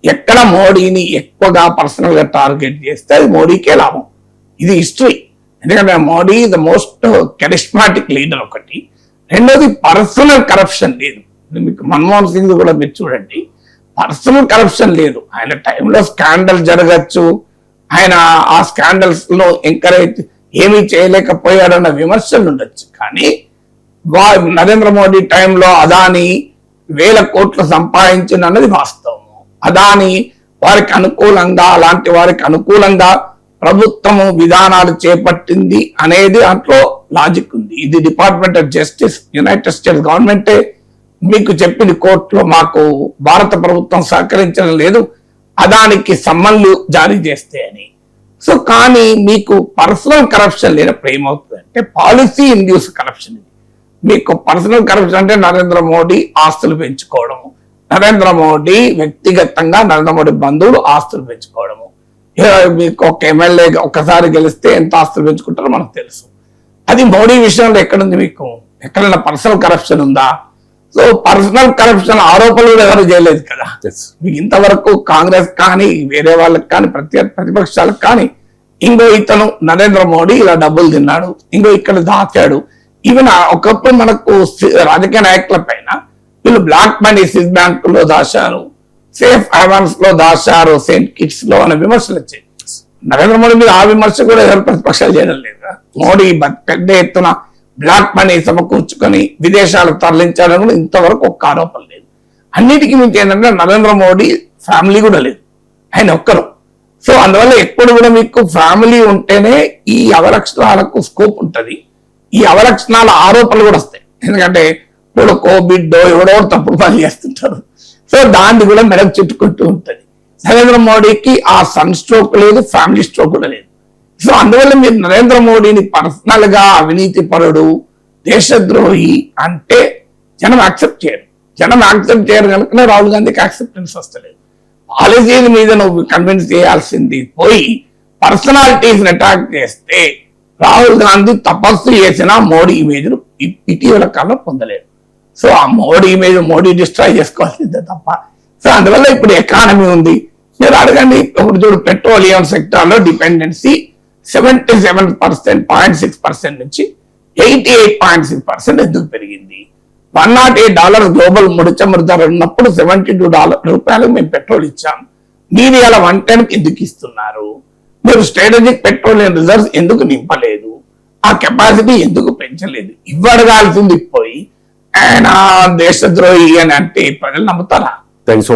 ఎక్కడ మోడీని ఎక్కువగా పర్సనల్ గా టార్గెట్ చేస్తే అది మోడీకే లాభం. ఇది హిస్టరీ. ఎందుకంటే Modi the most charismatic leader ఒకటి. రెండోది పర్సనల్ కరప్షన్ లేదు. మీకు మన్మోహన్ సింగ్ కూడా మీరు చూడండి, పర్సనల్ కరప్షన్ లేదు. ఆయన టైంలో స్కాండల్ జరగచ్చు, ఆయన ఆ స్కాండల్స్ లో ఎంకరేజ్ ఏమీ చేయలేకపోయాడన్న విమర్శలు ఉండొచ్చు. కానీ నరేంద్ర మోడీ టైంలో అదాని 1000 కోట్లు సంపాదించిందన్నది వాస్తవము. అదాని వారికి అనుకూలంగా, అలాంటి వారికి అనుకూలంగా ప్రభుత్వము విధానాలు చేపట్టింది అనేది దాంట్లో లాజిక్ ఉంది. ఇది department of justice, United states గవర్నమెంటే మీకు చెప్పింది కోర్టులో, మాకు భారత ప్రభుత్వం సహకరించడం లేదు అదానికి సమ్మన్లు జారీ చేస్తే అని. సో కానీ మీకు పర్సనల్ కరప్షన్ లేనప్పుడు ఏమవుతుంది అంటే పాలసీ ఇండ్యూస్ కరప్షన్. మీకు పర్సనల్ కరప్షన్ అంటే నరేంద్ర మోడీ ఆస్తులు పెంచుకోవడము, నరేంద్ర మోడీ వ్యక్తిగతంగా నరేంద్ర మోడీ బంధువులు ఆస్తులు పెంచుకోవడము. మీకు ఒక ఎమ్మెల్యే ఒక్కసారి గెలిస్తే ఎంత ఆస్తులు పెంచుకుంటారో మనకు తెలుసు. అది మోడీ విషయంలో ఎక్కడుంది? మీకు ఎక్కడైనా పర్సనల్ కరప్షన్ ఉందా? సో పర్సనల్ కరప్షన్ ఆరోపణలు కూడా ఎవరు చేయలేదు కదా. మీకు ఇంతవరకు కాంగ్రెస్ కానీ వేరే వాళ్ళకి కానీ ప్రతిపక్షాలకు కానీ ఇంకో ఇతను నరేంద్ర మోడీ ఇలా డబ్బులు తిన్నాడు, ఇంకో ఇక్కడ దాచాడు. ఈవెన్ ఒకప్పుడు మనకు రాజకీయ నాయకుల పైన వీళ్ళు బ్లాక్ మనీ స్విస్ బ్యాంకుల్లో దాచారు, సేఫ్ హెవెన్స్ లో దాచారు, సెయింట్ కిట్స్ లో అనే విమర్శలు వచ్చాయి. నరేంద్ర మోడీ మీద ఆ విమర్శ కూడా ఎవరు ప్రతిపక్షాలు చేయడం లేదు. మోడీ పెద్ద ఎత్తున బ్లాక్ మనీ సమకూర్చుకొని విదేశాలకు తరలించాలని కూడా ఇంతవరకు ఒక్క ఆరోపణ లేదు. అన్నిటికీ మించి ఏంటంటే నరేంద్ర మోడీ ఫ్యామిలీ కూడా లేదు, ఆయన ఒక్కరు. సో అందువల్ల ఎప్పుడు కూడా మీకు ఫ్యామిలీ ఉంటేనే ఈ అవలక్షణాలకు స్కోప్ ఉంటుంది, ఈ అవలక్షణాల ఆరోపణలు కూడా వస్తాయి. ఎందుకంటే ఇప్పుడు కోవిడ్ ఎవడో తప్పుడు పని చేస్తుంటారు. సో దాన్ని కూడా మెడకు చుట్టుకుంటూ ఉంటుంది. నరేంద్ర మోడీకి ఆ సన్ స్ట్రోక్ లేదు, ఫ్యామిలీ స్ట్రోక్ కూడా లేదు. సో అందువల్ల మీరు నరేంద్ర మోడీని పర్సనల్ గా అవినీతి పరుడు, దేశద్రోహి అంటే జనం యాక్సెప్ట్ చేయరు. జనం యాక్సెప్ట్ చేయరు కనుకనే రాహుల్ గాంధీకి యాక్సెప్టెన్స్ వస్తలేదు. పాలసీల మీద నువ్వు కన్విన్స్ చేయాల్సింది పోయి పర్సనాలిటీస్ అటాక్ చేస్తే రాహుల్ గాంధీ తపస్సు చేసిన మోడీ ఇమేజ్ ఇటీవల కాలంలో పొందలేదు. సో ఆ మోడీ ఇమేజ్ మోడీ డిస్ట్రాయ్ చేసుకోవాల్సిందే తప్ప. సో అందువల్ల ఇప్పుడు ఎకానమీ ఉంది. మీరు అడగండి, ఇప్పుడు చూడు పెట్రోలియం సెక్టార్ లో డిపెండెన్సీ 77.6% నుంచి 88.6% ఎందుకు పెరిగింది? $108 గ్లోబల్ ముడిచమురు ధర ఉన్నప్పుడు $72 మేము పెట్రోల్ ఇచ్చాం. మీరు ఇలా 110 ఎందుకు ఇస్తున్నారు? మీరు స్ట్రాటజిక్ పెట్రోలియం రిజర్వ్స్ ఎందుకు నింపలేదు? ఆ కెపాసిటీ ఎందుకు పెంచలేదు? ఇవ్వడగాల్సింది పోయి ఆయన దేశద్రోహి అని అంటే ప్రజలు నమ్ముతారా? థ్యాంక్స్.